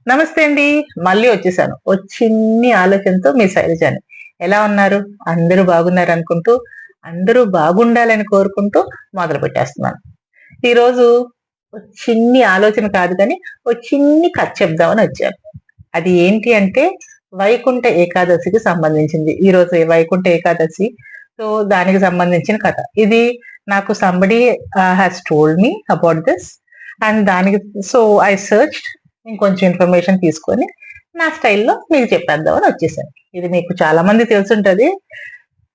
నమస్తే అండి. మళ్ళీ వచ్చేసాను. ఓ చిన్ని ఆలోచనతో మీ శైలజని. ఎలా ఉన్నారు? అందరూ బాగున్నారనుకుంటూ, అందరూ బాగుండాలని కోరుకుంటూ మొదలుపెట్టేస్తున్నాను. ఈరోజు ఓ చిన్ని ఆలోచన కాదు గానీ, ఓ చిన్ని కథ చెప్దామని వచ్చాను. అది ఏంటి అంటే, వైకుంఠ ఏకాదశికి సంబంధించింది. ఈరోజు వైకుంఠ ఏకాదశి. సో, దానికి సంబంధించిన కథ. ఇది నాకు somebody has told me about this. And దానికి సో, ఐ సెర్చ్డ్. ఇంకొంచెం ఇన్ఫర్మేషన్ తీసుకొని, నా స్టైల్‌లో మీకు చెప్పేద్దామని వచ్చేసాను. ఇది మీకు చాలా మందికి తెలిసుంటది.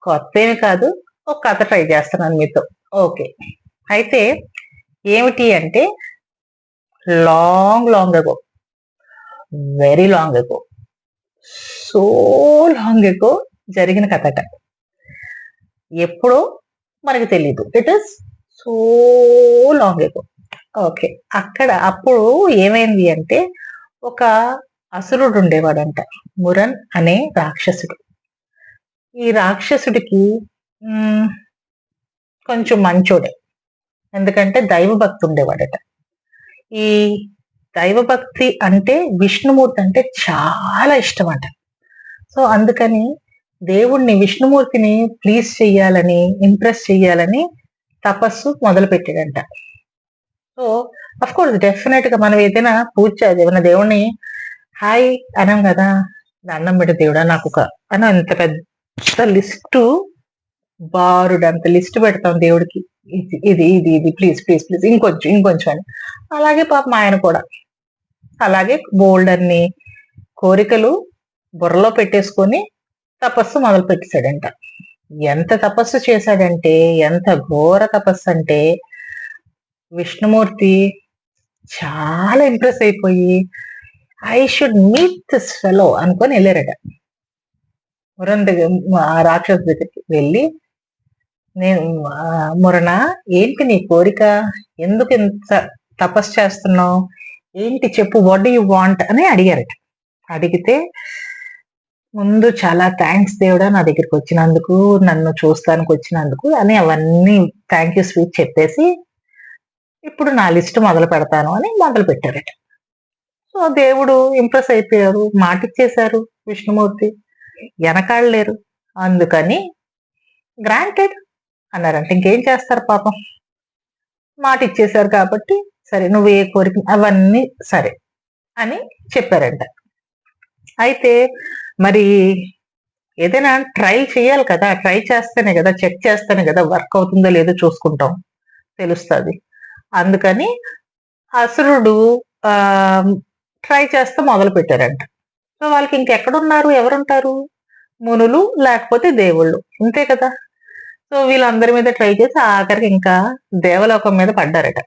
కొత్తేమి కాదు. ఒక కథ ట్రై చేస్తున్నాను మీతో. ఓకే. అయితే ఏమిటి అంటే, long ago, very long ago, so long ago జరిగిన కథట. ఎప్పుడో మనకు తెలీదు. It is so long ago. Okay. అప్పుడు ఏమైంది అంటే, ఒక అసురుడు ఉండేవాడంట. మురన్ అనే రాక్షసుడు. ఈ రాక్షసుడికి హ్మ్, కొంచెం మంచోడే. ఎందుకంటే దైవభక్తి ఉండేవాడట. ఈ దైవభక్తి అంటే విష్ణుమూర్తి అంటే చాలా ఇష్టమట. సో, అందుకని దేవుడిని విష్ణుమూర్తిని ప్లీజ్ చెయ్యాలని, ఇంప్రెస్ చెయ్యాలని తపస్సు మొదలుపెట్టాడంట. సో, అఫ్‌కోర్స్ డెఫినెట్‌గా మనం ఏదైనా ఏమన్నా దేవుడిని హాయ్ అనం గదా! దండం పెట్టు దేవుడా నాకొక అని అంత పెద్ద లిస్టు బారుడంత లిస్ట్ పెడతాం దేవుడికి. ఇది ప్లీజ్ ఇంకొంచెం అని. అలాగే పాపం ఆయన కూడా. అలాగే బోలెడన్ని కోరికలు బుర్రలో పెట్టేసుకొని తపస్సు మొదలు పెట్టేసాడంట. ఎంత తపస్సు చేశాడంటే, ఎంత ఘోర తపస్సంటే, విష్ణుమూర్తి చాలా ఇంప్రెస్ అయిపోయి, I should meet this fellow అనుకోని ఎళ్లారట. మురన్ దగ్గర ఆ రాక్షసు దగ్గరికి వెళ్లి, నేను మురనా ఏంటి నీ కోరిక? ఎందుకింత తపస్సు చేస్తున్నావు? ఏంటి చెప్పు వాట్ డు యూ వాంట్ అని అడిగారట. అడిగితే, ముందు చాలా థాంక్స్ దేవుడా నా దగ్గరికొచ్చినందుకు, నన్ను చూస్తానికొచ్చినందుకు అని అవన్నీ థాంక్ యూ స్పీచ్ చెప్పేసి, ఇప్పుడు నా లిస్ట్ మొదలు పెడతాను అని మొదలుపెట్టారట. సో, దేవుడు ఇంప్రెస్ అయిపోయారు. మాటిచ్చేశారు విష్ణుమూర్తి. ఎనకాడలేరు. అందుకని గ్రాంటెడ్ అన్నారంట. ఇంకేం చేస్తారు పాపం. మాటిచ్చేశారు కాబట్టి, సరే నువ్వు ఏ కోరిక అవన్నీ సరే అని చెప్పారంట. అయితే మరి ఏదైనా ట్రైల్ చేయాలి కదా! ట్రై చేస్తేనే గదా! చెక్ చేస్తేనే గదా! వర్క్ అవుతుందో లేదో చూసుకుంటాం. తెలుస్తది. అందుకని అసురుడు ఆహ్, ట్రై చేస్తే మొదలుపెట్టారంట. సో, వాళ్ళకి ఇంకెక్కడున్నారు? ఎవరుంటారు? మునులు లేకపోతే దేవుళ్ళు. అంతే కదా! సో, వీళ్ళందరి మీద ట్రై చేసి ఆఖరికి ఇంకా దేవలోకం మీద పడ్డారట.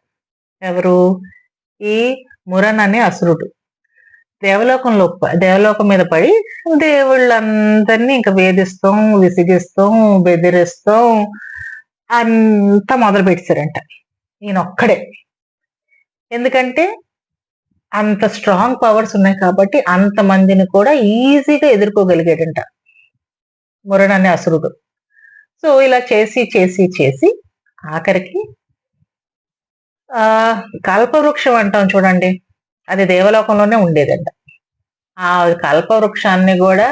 ఎవరు? ఈ మురన్ అనే అసురుడు. దేవలోకం మీద పడి దేవుళ్ళందరిని ఇంక వేధిస్తాం, విసిగిస్తాం, బెదిరిస్తాం అంతా మొదలు పెట్టేసారంట. ఈయనొక్కడే. ఎందుకంటే అంత స్ట్రాంగ్ పవర్స్ ఉన్నాయి కాబట్టి అంతమందిని కూడా ఈజీగా ఎదుర్కోగలిగాడంట మురన్ అనే అసురుడు. సో, ఇలా చేసి ఆఖరికి కల్పవృక్షం అంటాం చూడండి. అది దేవలోకంలోనే ఉండేదంట. ఆ కల్పవృక్షాన్ని గూడా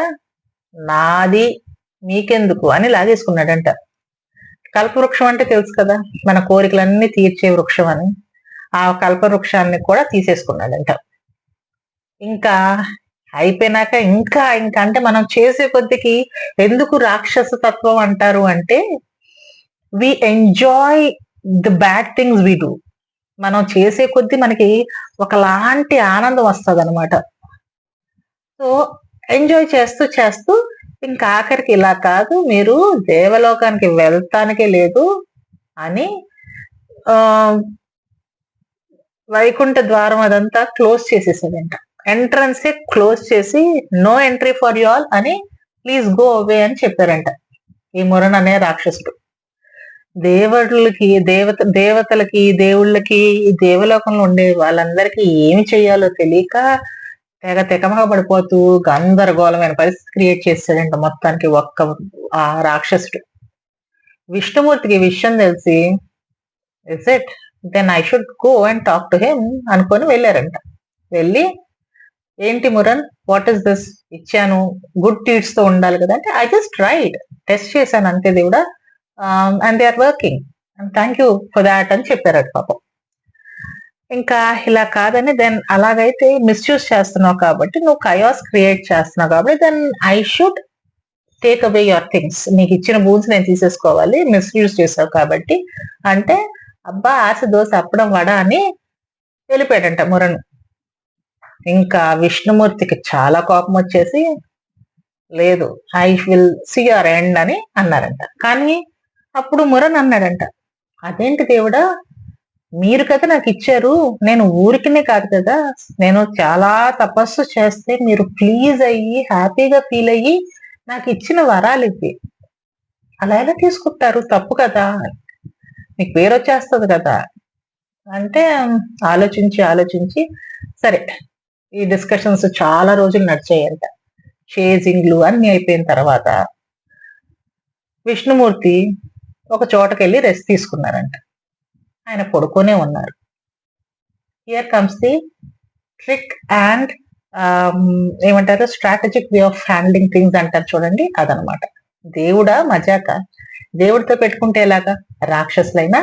నాది మీకెందుకు అని లాగేసుకున్నాడంట. కల్పవృక్షం అంటే తెలుసు కదా! మన కోరికలన్నీ తీర్చే వృక్షం అని. ఆ కల్పవృక్షాన్ని కూడా తీసేసుకున్నాడంట. ఇంకా అయిపోయినాక ఇంకా అంటే మనం చేసే కొద్దికి ఎందుకు రాక్షస తత్వం అంటారు అంటే, we enjoy the bad things we do. మనం చేసే కొద్దీ మనకి ఒకలాంటి ఆనందం వస్తదనమాట. సో, ఎంజాయ్ చేస్తూ ఇంకా ఆఖరికి ఇలా కాదు మీరు దేవలోకానికి వెళ్తానికే లేదు అని ఆహ్, వైకుంఠ ద్వారం అదంతా క్లోజ్ చేసేసాడంట. ఎంట్రన్సే క్లోజ్ చేసి no entry for you all అని ప్లీజ్ గో అవే అని చెప్పారంట. ఈ మురన్ అనే రాక్షసుడు. దేవతలకి, దేవుళ్ళకి, ఈ దేవలోకంలో ఉండే వాళ్ళందరికీ ఏమి చేయాలో తెలియక తెగమగ పడిపోతూ గందరగోళమైన పరిస్థితి క్రియేట్ చేసాడంట మొత్తానికి ఆ రాక్షసుడు. విష్ణుమూర్తికి ఈ విషయం తెలిసి, is it? Then I should go and talk to him అనుకొని వెళ్లారంట. వెళ్ళి ఏంటి మురన్, వాట్ ఇస్ దిస్, ఇచ్చాను, గుడ్ డీడ్స్ తో ఉండాలి కదా అంటే, ఐ జస్ట్ ట్రైడ్, టెస్ట్ చేశాను అంతే దేవుడా, and they are working, and thank you for that అని చెప్పారట పాపం. ఇంకా ఇలా కాదని, దెన్ అలాగైతే మిస్యూజ్ చేస్తున్నావు కాబట్టి, నువ్వు కయాస్ క్రియేట్ చేస్తున్నావు కాబట్టి, then I should take away your things, నీకు ఇచ్చిన బూన్స్ నేను తీసేసుకోవాలి, మిస్యూజ్ చేసావు కాబట్టి అంటే, అబ్బా ఆశ దోశ అప్పడం వడ అని వెళ్ళిపోయాడంట మురను. ఇంకా విష్ణుమూర్తికి చాలా కోపం వచ్చేసి, లేదు I will see your end అని అన్నారంట. కానీ అప్పుడు మురన్ అన్నాడంట, అదేంటి దేవుడా, మీరు కదా నాకు ఇచ్చారు, నేను ఊరికినే కాదు కదా, నేను చాలా తపస్సు చేస్తే మీరు ప్లీజ్ అయ్యి హ్యాపీగా ఫీల్ అయ్యి నాకు ఇచ్చిన వరాలు ఇవి, అలా ఎలా తీసుకుంటారు, తప్పు కదా, మీకు పేరు వచ్చేస్తుంది కదా అంటే, ఆలోచించి ఆలోచించి సరే, ఈ డిస్కషన్స్ చాలా రోజులు నడిచాయంట. చేజింగ్లు అన్ని అయిపోయిన తర్వాత విష్ణుమూర్తి ఒక చోటకెళ్ళి రెస్ట్ తీసుకున్నారంట. ఆయన పడుకొనే ఉన్నారు. Here comes the trick and ఏమంటారు, strategic way of handling things అంటారు చూడండి, అదనమాట. దేవుడా మజాక, దేవుడితో పెట్టుకుంటే ఎలాగా, రాక్షసులైనా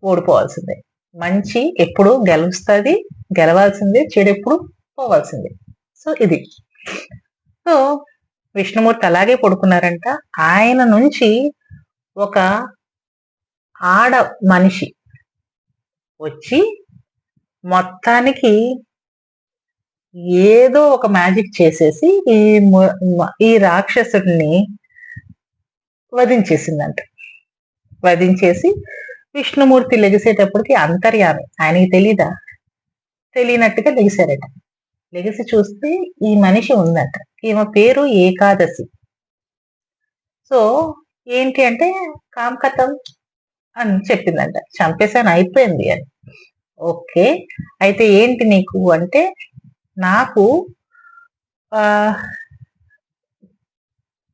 ఓడిపోవాల్సిందే, మంచి ఎప్పుడు గెలుస్తుంది, గెలవాల్సిందే, చెడు ఎప్పుడు పోవాల్సిందే. సో ఇది. సో విష్ణుమూర్తి అలాగే పడుకున్నారంట. ఆయన నుంచి ఒక ఆడ మనిషి వచ్చి మొత్తానికి ఏదో ఒక మ్యాజిక్ చేసేసి ఈ రాక్షసుడిని వధించేసిందంట. వధించేసి విష్ణుమూర్తి లెగిసేటప్పటికి అంతర్యామి, ఆయనకి తెలీదా, తెలియనట్టుగా లెగిశారట. లెగిసి చూస్తే ఈ మనిషి ఉందట, ఈమె పేరు ఏకాదశి. సో ఏంటి అంటే, కామకథం అని చెప్పిందంట, చంపేశాను అయిపోయింది అని. ఓకే, అయితే ఏంటి నీకు అంటే, నాకు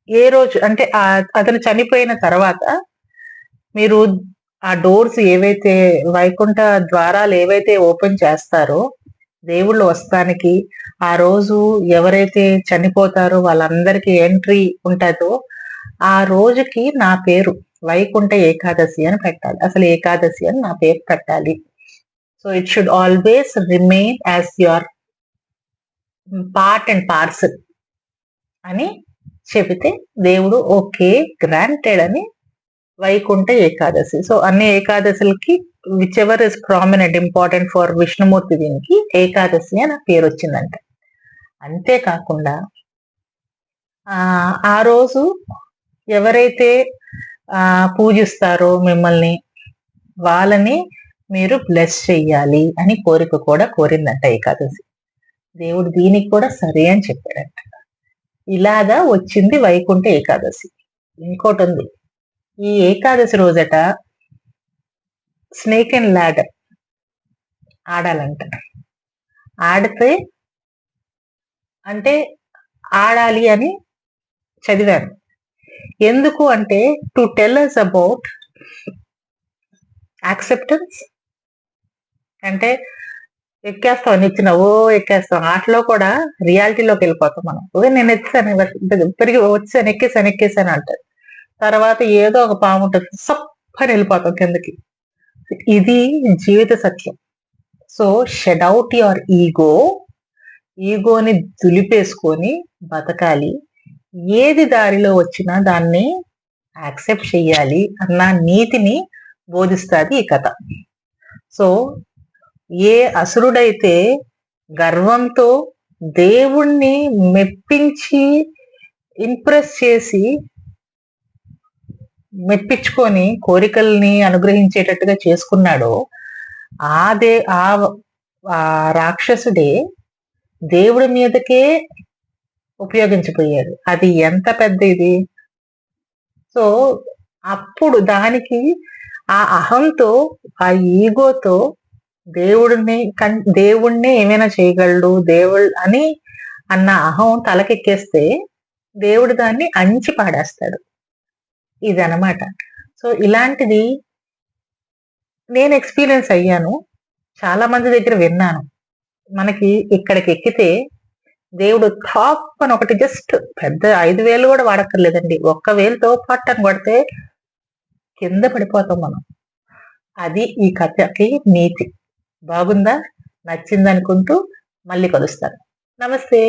ఏ రోజు అంటే అతను చనిపోయిన తర్వాత మీరు ఆ డోర్స్ ఏవైతే, వైకుంఠ ద్వారాలు ఏవైతే ఓపెన్ చేస్తారో దేవుళ్ళు వస్తానికి, ఆ రోజు ఎవరైతే చనిపోతారో వాళ్ళందరికీ ఎంట్రీ ఉంటుందో, ఆ రోజుకి నా పేరు వైకుంఠ ఏకాదశి అని పెట్టాలి, అసలు ఏకాదశి అని నా పేరు పెట్టాలి. So it should always remain as your part and parcel అని చెబితే దేవుడు ఓకే గ్రాంటెడ్ అని వైకుంఠ ఏకాదశి. సో అన్ని ఏకాదశులకి whichever is prominent important for Vishnumurthy, దీనికి ఏకాదశి అని పేరు వచ్చిందంట. అంతేకాకుండా ఆ రోజు ఎవరైతే పూజిస్తారో మిమ్మల్ని, వాళ్ళని మీరు బ్లెస్ చెయ్యాలి అని కోరిక కూడా కోరిందంట ఏకాదశి. దేవుడు దీనికి కూడా సరే అని చెప్పాడంట. ఇలాగా వచ్చింది వైకుంఠ ఏకాదశి. ఇంకోటి ఉంది, ఈ ఏకాదశి రోజట స్నేక్ అండ్ ల్యాడర్ ఆడాలంట. ఆడితే అంటే ఆడాలి అని చదివాను. ఎందుకు అంటే, to tell us about acceptance. అంటే ఎక్కేస్తాం, నిచ్చిన ఓ ఎక్కేస్తాం, ఆటలో కూడా రియాలిటీలోకి వెళ్ళిపోతాం మనం. ఓకే నేను ఎక్కేసాను, పెరిగి వచ్చాను, ఎక్కేసాను అంటారు. తర్వాత ఏదో ఒక పాము ఉంటుంది, సప్పని వెళ్ళిపోతాం కిందకి. ఇది జీవిత సత్యం. సో షెడ్ అవుట్ యువర్ ఈగోని దులిపేసుకొని బతకాలి. ఏది దారిలో వచ్చినా దాన్ని యాక్సెప్ట్ చెయ్యాలి అన్న నీతిని బోధిస్తుంది ఈ కథ. సో ఏ అసురుడైతే గర్వంతో దేవుణ్ణి మెప్పించి ఇంప్రెస్ చేసి మెప్పించుకొని కోరికల్ని అనుగ్రహించేటట్టుగా చేసుకున్నాడో ఆ రాక్షసుడే దేవుడి మీదకే ఉపయోగించిపోయాడు. అది ఎంత పెద్ద ఇది. సో అప్పుడు దానికి ఆ అహంతో, ఆ ఈగోతో దేవుణ్ణి ఏమైనా చేయగలడు దేవుడు అని అన్న అహం తలకెక్కేస్తే దేవుడు దాన్ని అంచి పాడేస్తాడు. ఇదనమాట. సో ఇలాంటిది నేను ఎక్స్పీరియన్స్ అయ్యాను, చాలా మంది దగ్గర విన్నాను. మనకి ఇక్కడికి ఎక్కితే దేవుడు టాప్ అని ఒకటి జస్ట్ పెద్ద 5,000 కూడా వాడక్కర్లేదండి. ఒక్క వేలుతో పట్ అని కొడితే కింద పడిపోతాం మనం. అది ఈ కథకి నీతి. బాగుందా? నచ్చిందనుకుంటూ మళ్ళీ కలుస్తాను. నమస్తే.